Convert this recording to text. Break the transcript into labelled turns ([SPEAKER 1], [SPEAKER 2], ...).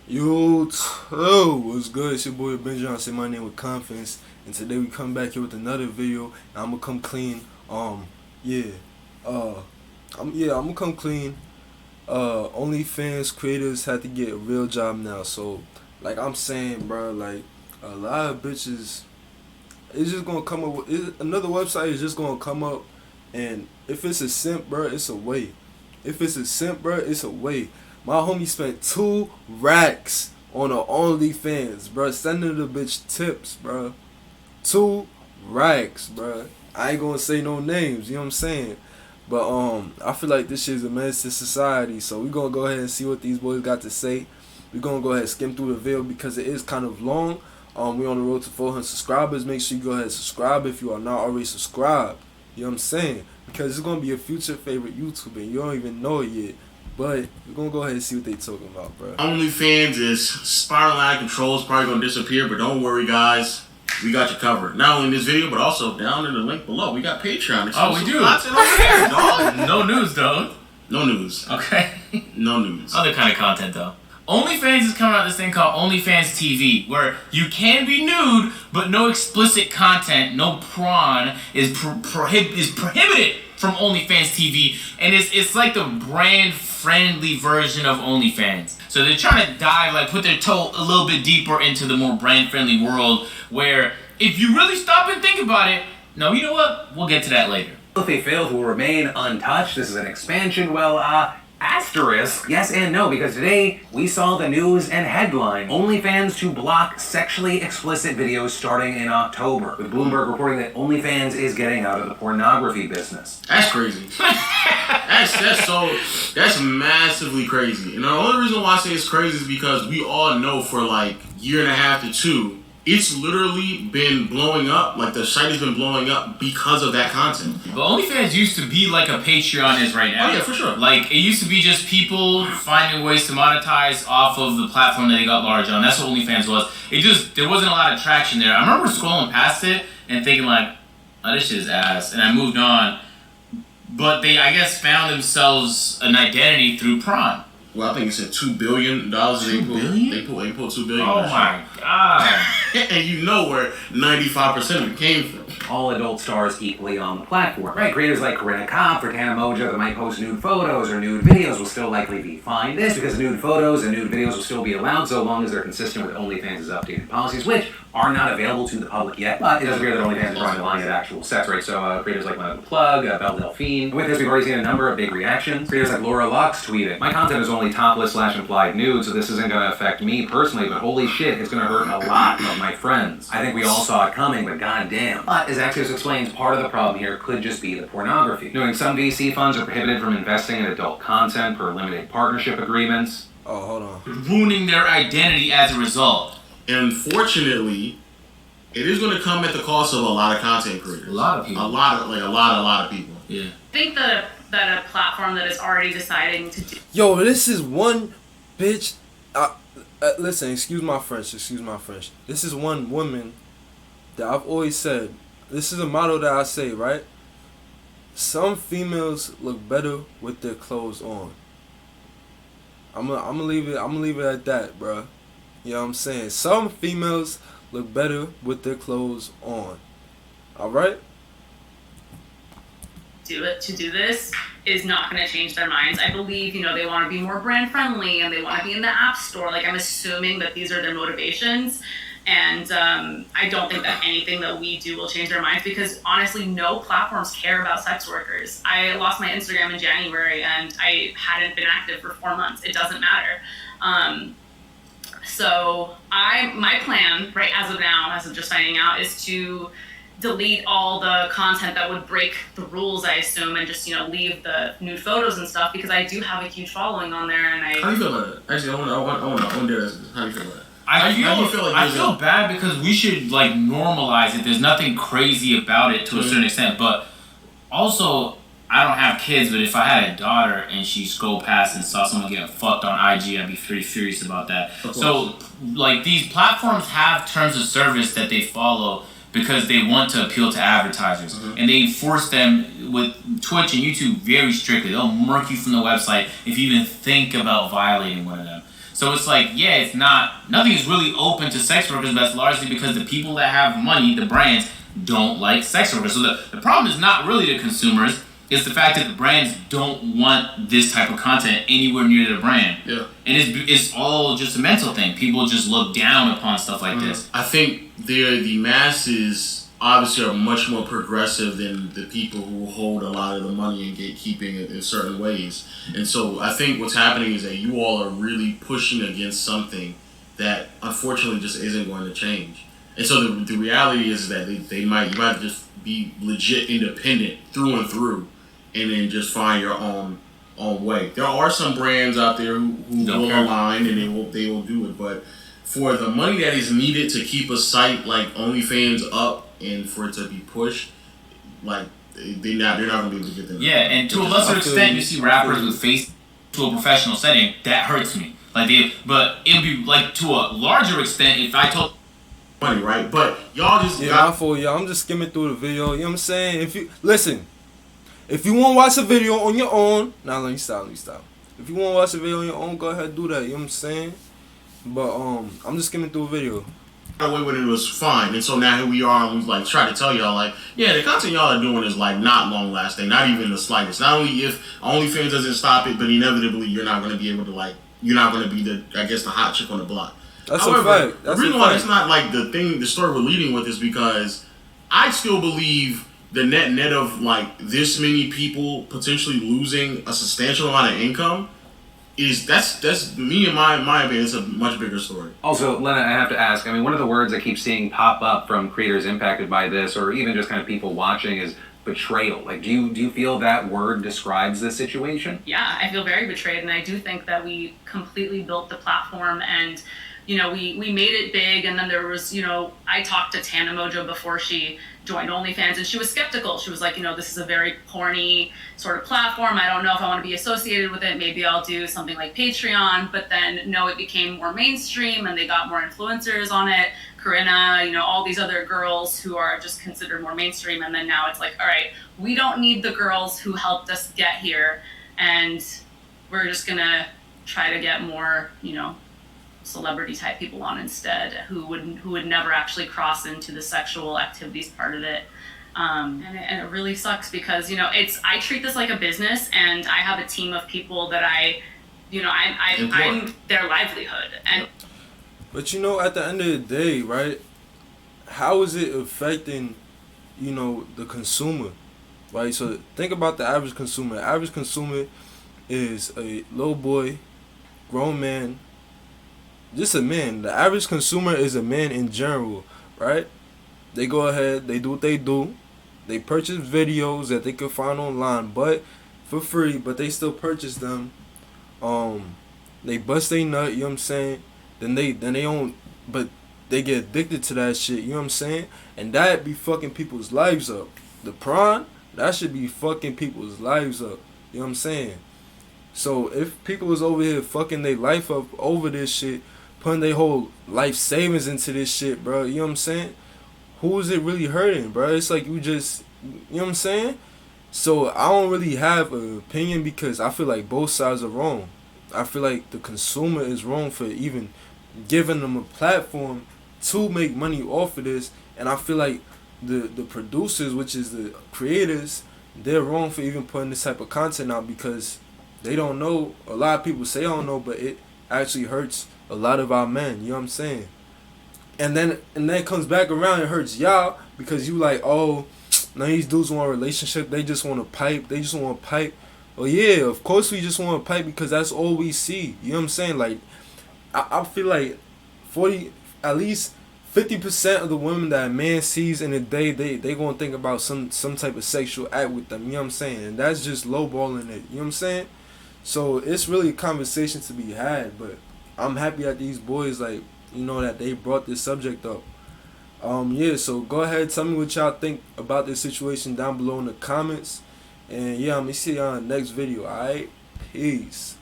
[SPEAKER 1] Yo, too. What's good? It's your boy Benjamin. Say my name with confidence, and today we come back here with another video. And I'm gonna come clean. Yeah, I'm gonna come clean. OnlyFans creators have to get a real job now. So, like I'm saying, bro, like a lot of bitches, it's just gonna come up with another website is just gonna come up, and if it's a simp, bro, it's a way. If it's a simp, bro, it's a way. My homie spent 2 racks on a OnlyFans, bro. Sending the bitch tips, bro. 2 racks, bro. I ain't gonna say no names, you know what I'm saying? But I feel like this shit is a menace to society, so we gonna go ahead and see what these boys got to say. We gonna go ahead and skim through the video because it is kind of long. We on the road to 400 subscribers. Make sure you go ahead and subscribe if you are not already subscribed. You know what I'm saying? Because it's gonna be a future favorite YouTuber, and you don't even know it yet. But we're gonna go ahead and see what they talking about, bro.
[SPEAKER 2] OnlyFans is spiraling out of control. It's probably gonna disappear, but don't worry, guys. We got you covered. Not only in this video, but also down in the link below. We got Patreon.
[SPEAKER 3] Oh, we do.
[SPEAKER 2] Content over there, dog.
[SPEAKER 3] No news, though.
[SPEAKER 2] No news.
[SPEAKER 3] Okay.
[SPEAKER 2] No news.
[SPEAKER 3] Other kind of content, though. OnlyFans is coming out with this thing called OnlyFans TV, where you can be nude, but no explicit content, no prawn is prohibited from OnlyFans TV, and it's like the brand-friendly version of OnlyFans. So they're trying to put their toe a little bit deeper into the more brand-friendly world, where if you really stop and think about it, no, you know what? We'll get to that later.
[SPEAKER 4] If they fail to remain untouched, this is an expansion, asterisk, yes and no, because today we saw the news and headline, OnlyFans to block sexually explicit videos starting in October, with Bloomberg reporting that OnlyFans is getting out of the pornography business.
[SPEAKER 2] That's crazy. That's massively crazy. And the only reason why I say it's crazy is because we all know for like a year and a half to 2, it's literally been blowing up. Like the site has been blowing up because of that content.
[SPEAKER 3] But OnlyFans used to be like a Patreon is right now.
[SPEAKER 2] Oh yeah, for sure.
[SPEAKER 3] Like it used to be just people finding ways to monetize off of the platform that they got large on. That's what OnlyFans was. There wasn't a lot of traction there. I remember scrolling past it and thinking like, oh, this shit is ass, and I moved on. But they, I guess, found themselves an identity through Prawn.
[SPEAKER 2] Well, I think it said $2 billion. They pulled $2 billion.
[SPEAKER 3] Oh my god!
[SPEAKER 2] And you know where 95% of it came from.
[SPEAKER 4] All adult stars equally on the platform. Right, creators like Corinna Kopp or Tana Mojo that might post nude photos or nude videos will still likely be fine. This because nude photos and nude videos will still be allowed so long as they're consistent with OnlyFans' updated policies, which are not available to the public yet, but it does appear that OnlyFans is drawing the line at actual sex, right? So creators like Michael Plug, Belle Delphine. With this, we've already seen a number of big reactions. Creators like Laura Lux tweeted, "My content is only topless/implied nude, so this isn't going to affect me personally, but holy shit, it's going to hurt a lot of my friends. I think we all saw it coming, but goddamn." But as Axios explains, part of the problem here could just be the pornography. Noting some VC funds are prohibited from investing in adult content per limited partnership agreements.
[SPEAKER 1] Oh, hold on.
[SPEAKER 3] Ruining their identity as a result.
[SPEAKER 2] Unfortunately, it is going to come at the cost of a lot of content creators.
[SPEAKER 3] A lot of people.
[SPEAKER 2] A lot of people.
[SPEAKER 3] Yeah.
[SPEAKER 5] I think that a platform that is already deciding to do.
[SPEAKER 1] Yo, this is one bitch. Listen, excuse my French. This is one woman that I've always said. This is a motto that I say, right? Some females look better with their clothes on. I'm gonna leave it at that, bro. You know what I'm saying? Some females look better with their clothes on. All right?
[SPEAKER 5] To do this is not going to change their minds. I believe, they want to be more brand friendly and they want to be in the app store. Like, I'm assuming that these are their motivations. And I don't think that anything that we do will change their minds because honestly, no platforms care about sex workers. I lost my Instagram in January and I hadn't been active for 4 months. It doesn't matter. So my plan, right, as of now, as of just finding out, is to delete all the content that would break the rules, I assume, and just, leave the nude photos and stuff because I do have a huge following on there. And
[SPEAKER 2] How do you feel about it? Actually, I want to how do you feel about it?
[SPEAKER 3] I feel bad because we should normalize it. There's nothing crazy about it to a certain extent, but also I don't have kids, but if I had a daughter and she scrolled past and saw someone getting fucked on IG, I'd be pretty furious about that. So these platforms have terms of service that they follow because they want to appeal to advertisers, and they enforce them with Twitch and YouTube very strictly. They'll murk you from the website if you even think about violating one of them. So it's like, yeah, it's not, nothing is really open to sex workers, but that's largely because the people that have money, the brands, don't like sex workers. So the problem is not really the consumers, it's the fact that the brands don't want this type of content anywhere near their brand.
[SPEAKER 2] Yeah.
[SPEAKER 3] And it's all just a mental thing. People just look down upon stuff like this.
[SPEAKER 2] I think the masses obviously are much more progressive than the people who hold a lot of the money and gatekeeping in certain ways. And so I think what's happening is that you all are really pushing against something that unfortunately just isn't going to change. And so the reality is that you might just be legit independent through and through, and then just find your own way. There are some brands out there who will align and they will do it, but for the money that is needed to keep a site like OnlyFans up and for it to be pushed, like they're not gonna be able to get them.
[SPEAKER 3] Yeah, and to a lesser extent, you see rappers with face to a professional setting. That hurts me. But it'd be like to a larger extent if I told
[SPEAKER 2] money, right? But y'all just
[SPEAKER 1] I'm just skimming through the video. You know what I'm saying? If you listen. If you want to watch a video on your own, let me stop. If you want to watch a video on your own, go ahead and do that. You know what I'm saying? But I'm just skimming through a video.
[SPEAKER 2] Away when it was fine, and so now here we are, and we like try to tell y'all like, yeah, the content y'all are doing is like not long lasting, not even the slightest. Not only if OnlyFans doesn't stop it, but inevitably you're not going to be able to you're not going to be the hot chick on the block. However,
[SPEAKER 1] a fact.
[SPEAKER 2] The reason why it's not like the story we're leading with is because I still believe the net of like this many people potentially losing a substantial amount of income that's me and my opinion. It's a much bigger story.
[SPEAKER 4] Also, Lena, I have to ask, I mean, one of the words I keep seeing pop up from creators impacted by this, or even just kind of people watching, is betrayal. Like, do you feel that word describes this situation?
[SPEAKER 5] Yeah, I feel very betrayed, and I do think that we completely built the platform, and we made it big, and then there was, I talked to Tana Mojo before she joined OnlyFans, and she was skeptical. She was like, this is a very porny sort of platform. I don't know if I want to be associated with it. Maybe I'll do something like Patreon. But then, no, it became more mainstream, and they got more influencers on it. Corinna, all these other girls who are just considered more mainstream. And then now it's like, all right, we don't need the girls who helped us get here, and we're just going to try to get more, celebrity type people on instead who would never actually cross into the sexual activities part of it. And it really sucks because, I treat this like a business, and I have a team of people that I'm their livelihood. And
[SPEAKER 1] But at the end of the day, right, how is it affecting, the consumer, right? So think about the average consumer. The average consumer is a little boy, grown man, just a man. The average consumer is a man in general, right? They go ahead, they do what they do. They purchase videos that they can find online, but for free, but they still purchase them. They bust they nut, you know what I'm saying? Then they don't, but they get addicted to that shit, you know what I'm saying? And that be fucking people's lives up. The prawn, that should be fucking people's lives up, you know what I'm saying? So if people was over here fucking their life up over this shit, putting their whole life savings into this shit, bro, you know what I'm saying? Who is it really hurting, bro? It's like you just, you know what I'm saying? So I don't really have an opinion because I feel like both sides are wrong. I feel like the consumer is wrong for even giving them a platform to make money off of this, and I feel like the producers, which is the creators, they're wrong for even putting this type of content out because they don't know. A lot of people say I don't know, but it actually hurts a lot of our men, you know what I'm saying? And then it comes back around and hurts y'all because you like, oh, now these dudes want a relationship, they just want to pipe, Well, yeah, of course we just want to pipe because that's all we see, you know what I'm saying? Like, I feel like at least 50% of the women that a man sees in a day, they gonna think about some type of sexual act with them, you know what I'm saying? And that's just lowballing it, you know what I'm saying? So it's really a conversation to be had, but I'm happy that these boys, like, that they brought this subject up. Yeah, so go ahead, tell me what y'all think about this situation down below in the comments. And yeah, I'm gonna see y'all in the next video, alright? Peace.